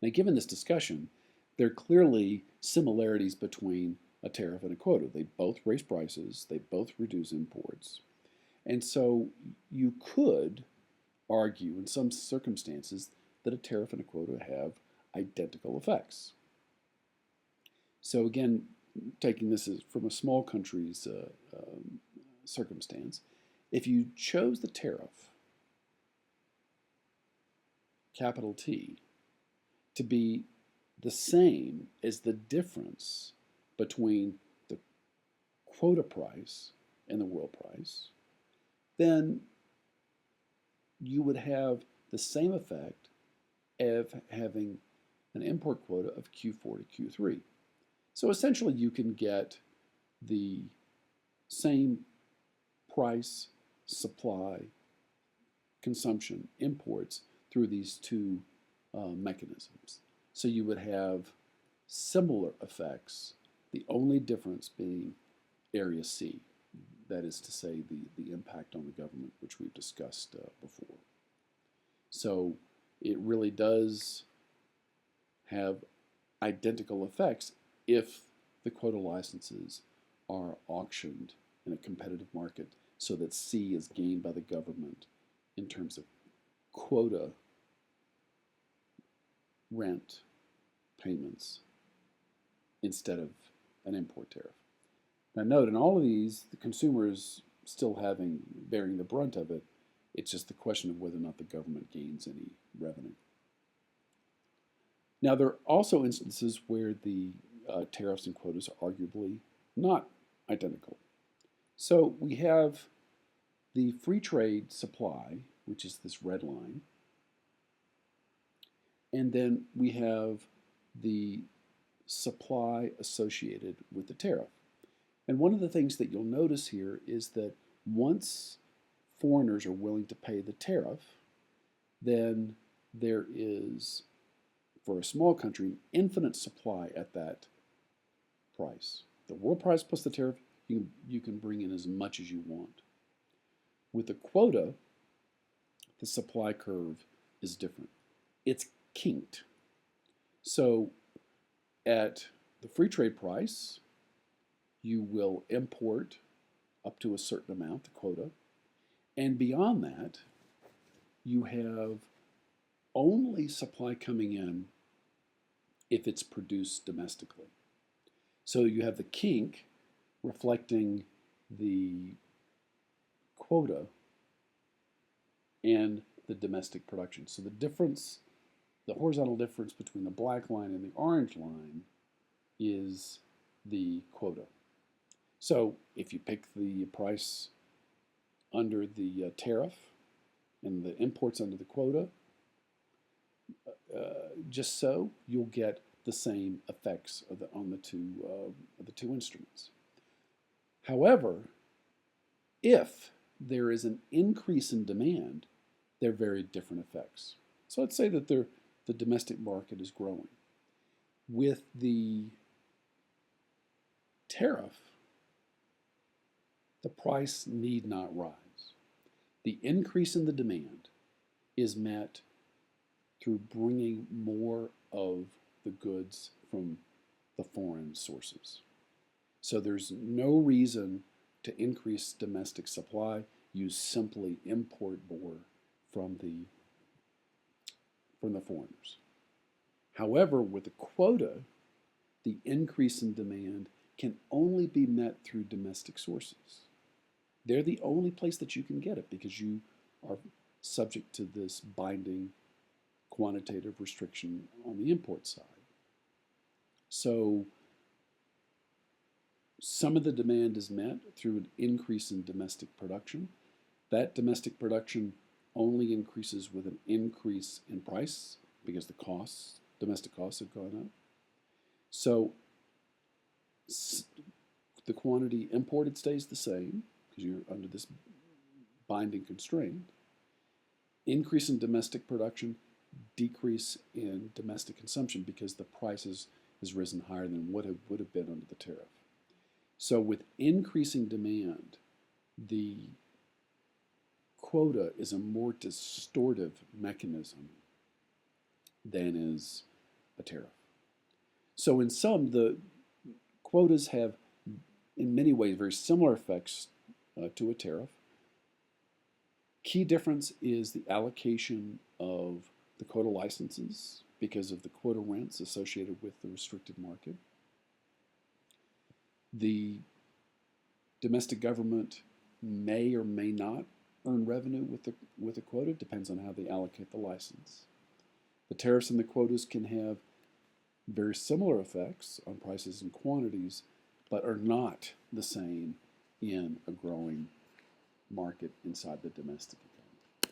Now, given this discussion, there are clearly similarities between a tariff and a quota. They both raise prices, they both reduce imports. And so you could argue in some circumstances that a tariff and a quota have identical effects. So again, taking this as from a small country's circumstance, if you chose the tariff, capital T, to be the same as the difference between the quota price and the world price, then you would have the same effect of having an import quota of Q4 to Q3. So essentially you can get the same price, supply, consumption, imports through these two mechanisms. So you would have similar effects, the only difference being area C, that is to say the impact on the government, which we've discussed before. So it really does have identical effects if the quota licenses are auctioned in a competitive market so that C is gained by the government in terms of quota rent payments instead of an import tariff. Now note, in all of these, the consumer is still bearing the brunt of it. It's just the question of whether or not the government gains any revenue. Now, there are also instances where the tariffs and quotas are arguably not identical. So we have the free trade supply, which is this red line, and then we have the supply associated with the tariff. And one of the things that you'll notice here is that once foreigners are willing to pay the tariff, then there is, for a small country, infinite supply at that price. The world price plus the tariff, you can bring in as much as you want. With the quota, the supply curve is different. It's kinked. So at the free trade price, you will import up to a certain amount, the quota, and beyond that, you have only supply coming in if it's produced domestically. So you have the kink reflecting the quota and the domestic production. So the difference, the horizontal difference between the black line and the orange line is the quota. So if you pick the price under the tariff and the imports under the quota, just so you'll get the same effects on the two instruments. However, if there is an increase in demand, they're very different effects. So let's say that the domestic market is growing. With the tariff, the price need not rise. The increase in the demand is met through bringing more of the goods from the foreign sources. So there's no reason to increase domestic supply. You simply import more from the foreigners. However, with the quota, the increase in demand can only be met through domestic sources. They're the only place that you can get it because you are subject to this binding quantitative restriction on the import side. So some of the demand is met through an increase in domestic production. That domestic production only increases with an increase in price because the costs, domestic costs have gone up. So the quantity imported stays the same because you're under this binding constraint. Increase in domestic production, decrease in domestic consumption because the price has risen higher than what it would have been under the tariff. So with increasing demand, the quota is a more distortive mechanism than is a tariff. So in sum, the quotas have, in many ways, very similar effects to a tariff. Key difference is the allocation of the quota licenses because of the quota rents associated with the restricted market. The domestic government may or may not earn revenue with a quota, depends on how they allocate the license. The tariffs and the quotas can have very similar effects on prices and quantities, but are not the same in a growing market inside the domestic